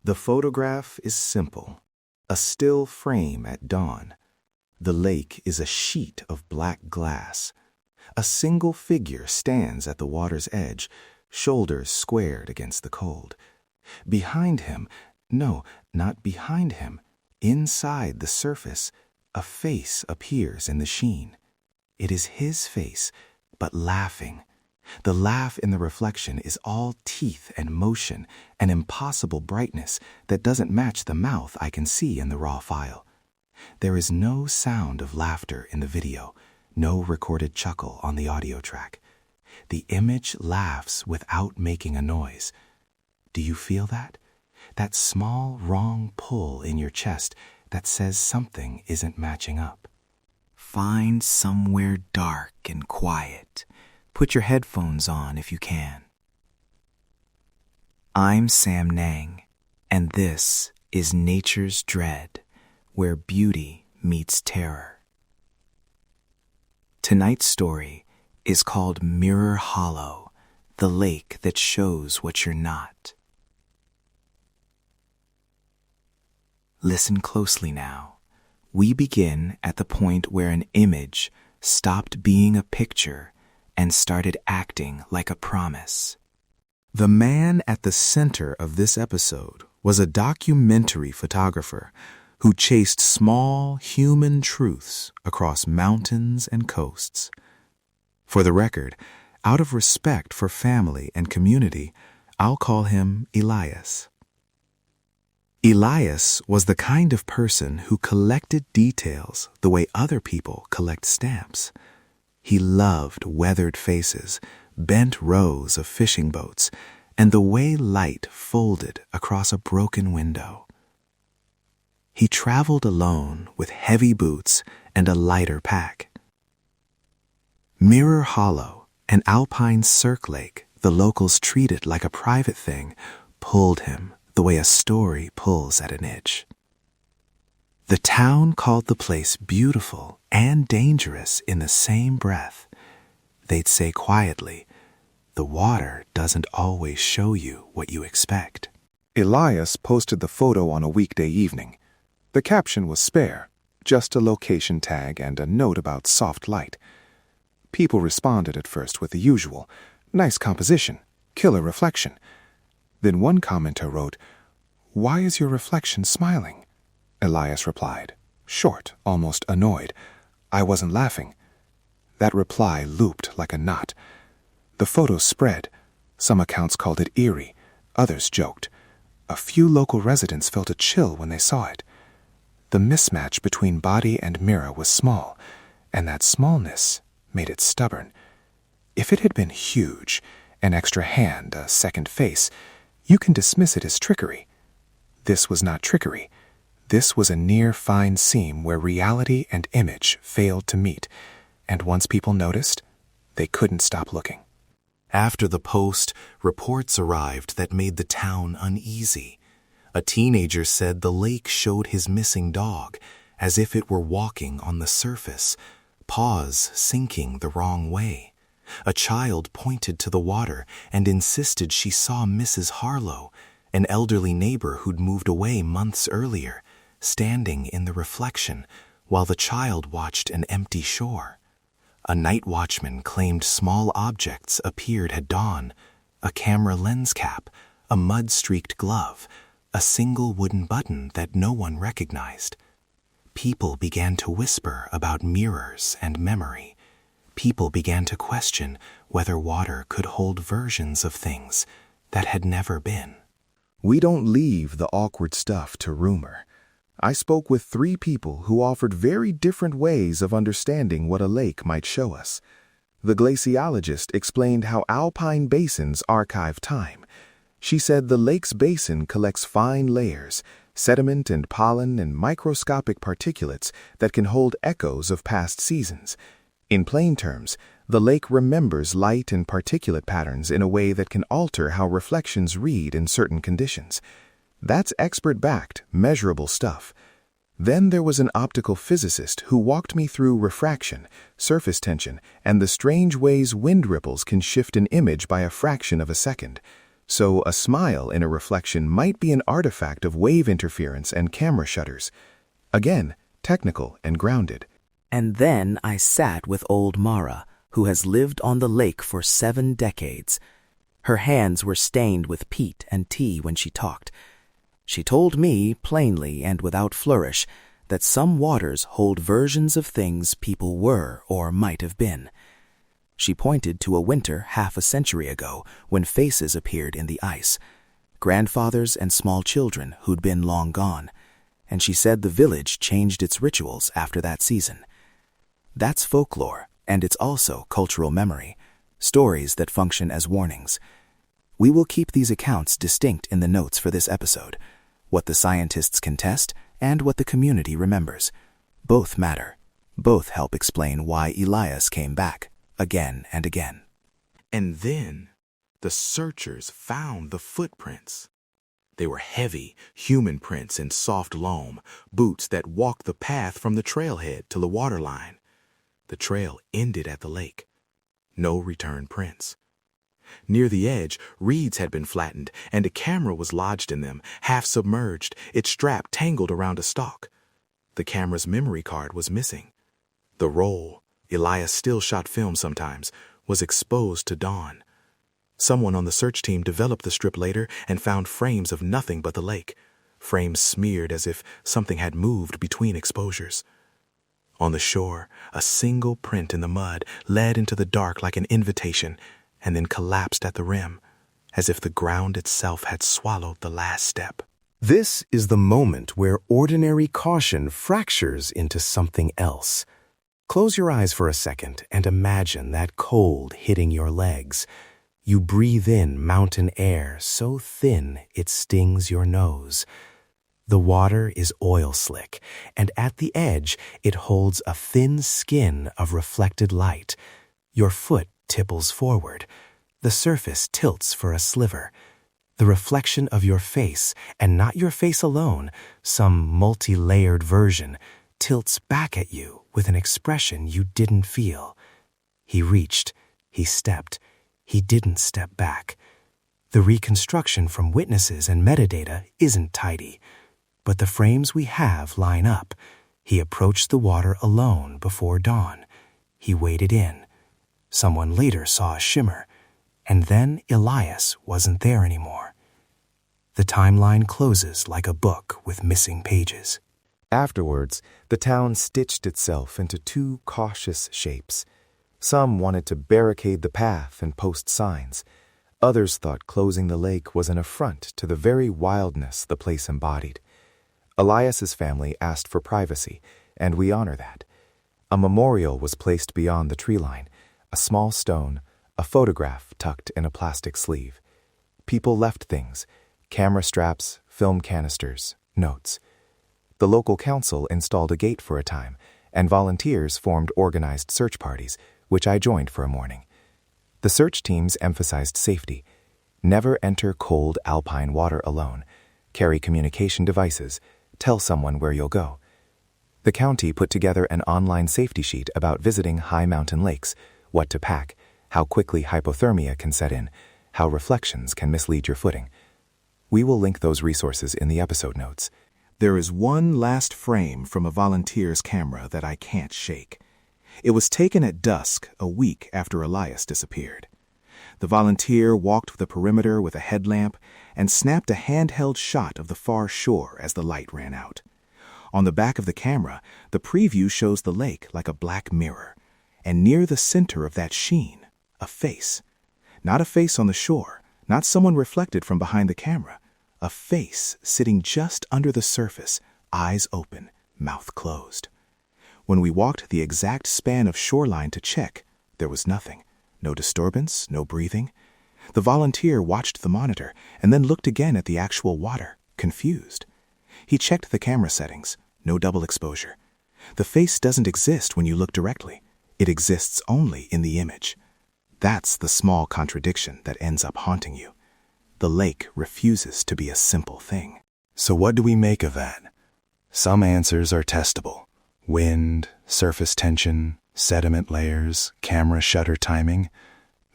The photograph is simple. A still frame at dawn. The lake is a sheet of black glass. A single figure stands at the water's edge, shoulders squared against the cold. Behind him, no, not behind him, inside the surface, a face appears in the sheen. It is his face, but laughing. The laugh in the reflection is all teeth and motion, an impossible brightness that doesn't match the mouth I can see in the raw file. There is no sound of laughter in the video, no recorded chuckle on the audio track. The image laughs without making a noise. Do you feel that? That small, wrong pull in your chest that says something isn't matching up. Find somewhere dark and quiet. Put your headphones on if you can. I'm Sam Nang, and this is Nature's Dread, where beauty meets terror. Tonight's story is called Mirror Hollow, the lake that shows what you're not. Listen closely now. We begin at the point where an image stopped being a picture and started acting like a promise. The man at the center of this episode was a documentary photographer who chased small human truths across mountains and coasts. For the record, out of respect for family and community, I'll call him Elias. Elias was the kind of person who collected details the way other people collect stamps. He loved weathered faces, bent rows of fishing boats, and the way light folded across a broken window. He traveled alone with heavy boots and a lighter pack. Mirror Hollow, an alpine cirque lake the locals treated like a private thing, pulled him the way a story pulls at an itch. The town called the place beautiful and dangerous in the same breath. They'd say quietly, "The water doesn't always show you what you expect." Elias posted the photo on a weekday evening. The caption was spare, just a location tag and a note about soft light. People responded at first with the usual, "Nice composition, killer reflection." Then one commenter wrote, "Why is your reflection smiling?" Elias replied, short, almost annoyed, "I wasn't laughing." That reply looped like a knot. The photo spread. Some accounts called it eerie, others joked. A few local residents felt a chill when they saw it. The mismatch between body and mirror was small, and that smallness made it stubborn. If it had been huge, an extra hand, a second face, you can dismiss it as trickery. This was not trickery. This was a near fine seam where reality and image failed to meet, and once people noticed, they couldn't stop looking. After the post, reports arrived that made the town uneasy. A teenager said the lake showed his missing dog, as if it were walking on the surface, paws sinking the wrong way. A child pointed to the water and insisted she saw Mrs. Harlow, an elderly neighbor who'd moved away months earlier, standing in the reflection while the child watched an empty shore. A night watchman claimed small objects appeared at dawn, a camera lens cap, a mud-streaked glove, a single wooden button that no one recognized. People began to whisper about mirrors and memory. People began to question whether water could hold versions of things that had never been. We don't leave the awkward stuff to rumor. I spoke with 3 people who offered very different ways of understanding what a lake might show us. The glaciologist explained how alpine basins archive time. She said the lake's basin collects fine layers, sediment and pollen and microscopic particulates that can hold echoes of past seasons. In plain terms, the lake remembers light and particulate patterns in a way that can alter how reflections read in certain conditions. That's expert-backed, measurable stuff. Then there was an optical physicist who walked me through refraction, surface tension, and the strange ways wind ripples can shift an image by a fraction of a second. So a smile in a reflection might be an artifact of wave interference and camera shutters. Again, technical and grounded. And then I sat with old Mara, who has lived on the lake for 7 decades. Her hands were stained with peat and tea when she talked. She told me, plainly and without flourish, that some waters hold versions of things people were or might have been. She pointed to a winter half a century ago when faces appeared in the ice, grandfathers and small children who'd been long gone, and she said the village changed its rituals after that season. That's folklore, and it's also cultural memory, stories that function as warnings. We will keep these accounts distinct in the notes for this episode, what the scientists can test and what the community remembers. Both matter. Both help explain why Elias came back, again and again. And then the searchers found the footprints. They were heavy, human prints in soft loam, boots that walked the path from the trailhead to the waterline. The trail ended at the lake. No return prints. Near the edge, reeds had been flattened, and a camera was lodged in them, half submerged, its strap tangled around a stalk. The camera's memory card was missing. The roll, Elias still shot film sometimes, was exposed to dawn. Someone on the search team developed the strip later and found frames of nothing but the lake, frames smeared as if something had moved between exposures. On the shore, a single print in the mud led into the dark like an invitation, and then collapsed at the rim, as if the ground itself had swallowed the last step. This is the moment where ordinary caution fractures into something else. Close your eyes for a second and imagine that cold hitting your legs. You breathe in mountain air so thin it stings your nose. The water is oil slick, and at the edge it holds a thin skin of reflected light. Your foot tipples forward. The surface tilts for a sliver. The reflection of your face, and not your face alone, some multi-layered version, tilts back at you with an expression you didn't feel. He reached, he stepped, he didn't step back. The reconstruction from witnesses and metadata isn't tidy, but the frames we have line up. He approached the water alone before dawn. He waded in. Someone later saw a shimmer, and then Elias wasn't there anymore. The timeline closes like a book with missing pages. Afterwards, the town stitched itself into 2 cautious shapes. Some wanted to barricade the path and post signs. Others thought closing the lake was an affront to the very wildness the place embodied. Elias's family asked for privacy, and we honor that. A memorial was placed beyond the tree line, a small stone, a photograph tucked in a plastic sleeve. People left things, camera straps, film canisters, notes. The local council installed a gate for a time, and volunteers formed organized search parties, which I joined for a morning. The search teams emphasized safety. Never enter cold alpine water alone. Carry communication devices. Tell someone where you'll go. The county put together an online safety sheet about visiting high mountain lakes, what to pack, how quickly hypothermia can set in, how reflections can mislead your footing. We will link those resources in the episode notes. There is one last frame from a volunteer's camera that I can't shake. It was taken at dusk, a week after Elias disappeared. The volunteer walked the perimeter with a headlamp and snapped a handheld shot of the far shore as the light ran out. On the back of the camera, the preview shows the lake like a black mirror, and near the center of that sheen, a face. Not a face on the shore, not someone reflected from behind the camera. A face sitting just under the surface, eyes open, mouth closed. When we walked the exact span of shoreline to check, there was nothing. No disturbance, no breathing. The volunteer watched the monitor and then looked again at the actual water, confused. He checked the camera settings, no double exposure. The face doesn't exist when you look directly. It exists only in the image. That's the small contradiction that ends up haunting you. The lake refuses to be a simple thing. So what do we make of that? Some answers are testable. Wind, surface tension, sediment layers, camera shutter timing.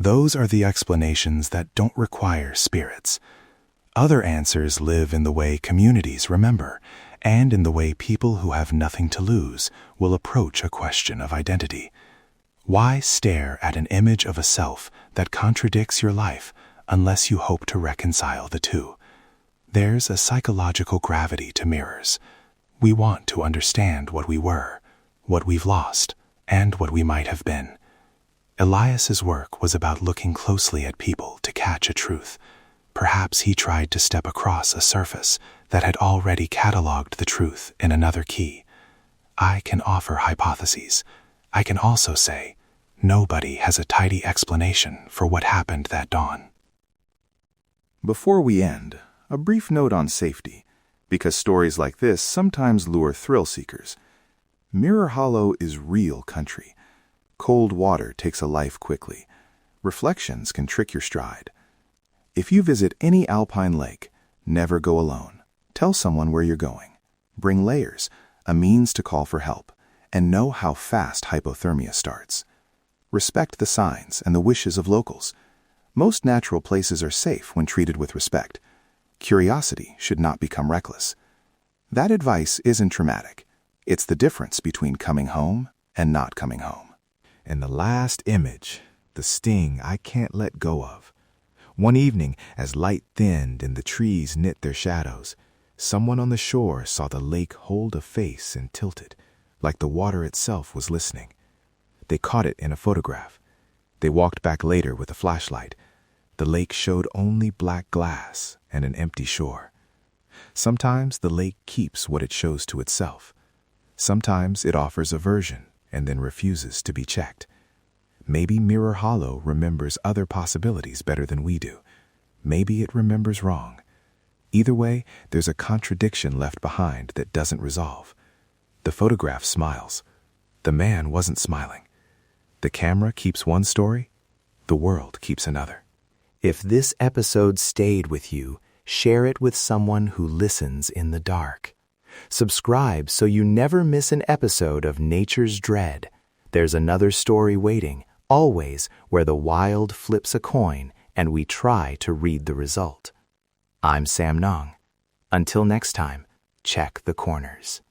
Those are the explanations that don't require spirits. Other answers live in the way communities remember, and in the way people who have nothing to lose will approach a question of identity. Why stare at an image of a self that contradicts your life unless you hope to reconcile the two? There's a psychological gravity to mirrors. We want to understand what we were, what we've lost, and what we might have been. Elias's work was about looking closely at people to catch a truth. Perhaps he tried to step across a surface that had already cataloged the truth in another key. I can offer hypotheses. I can also say, nobody has a tidy explanation for what happened that dawn. Before we end, a brief note on safety, because stories like this sometimes lure thrill seekers. Mirror Hollow is real country. Cold water takes a life quickly. Reflections can trick your stride. If you visit any alpine lake, never go alone. Tell someone where you're going. Bring layers, a means to call for help, and know how fast hypothermia starts. Respect the signs and the wishes of locals. Most natural places are safe when treated with respect. Curiosity should not become reckless. That advice isn't traumatic. It's the difference between coming home and not coming home. And the last image, the sting I can't let go of. One evening, as light thinned and the trees knit their shadows, someone on the shore saw the lake hold a face and tilted, like the water itself was listening. They caught it in a photograph. They walked back later with a flashlight. The lake showed only black glass and an empty shore. Sometimes the lake keeps what it shows to itself. Sometimes it offers a version and then refuses to be checked. Maybe Mirror Hollow remembers other possibilities better than we do. Maybe it remembers wrong. Either way, there's a contradiction left behind that doesn't resolve. The photograph smiles. The man wasn't smiling. The camera keeps one story. The world keeps another. If this episode stayed with you, share it with someone who listens in the dark. Subscribe so you never miss an episode of Nature's Dread. There's another story waiting, always where the wild flips a coin and we try to read the result. I'm Sam Nong. Until next time, check the corners.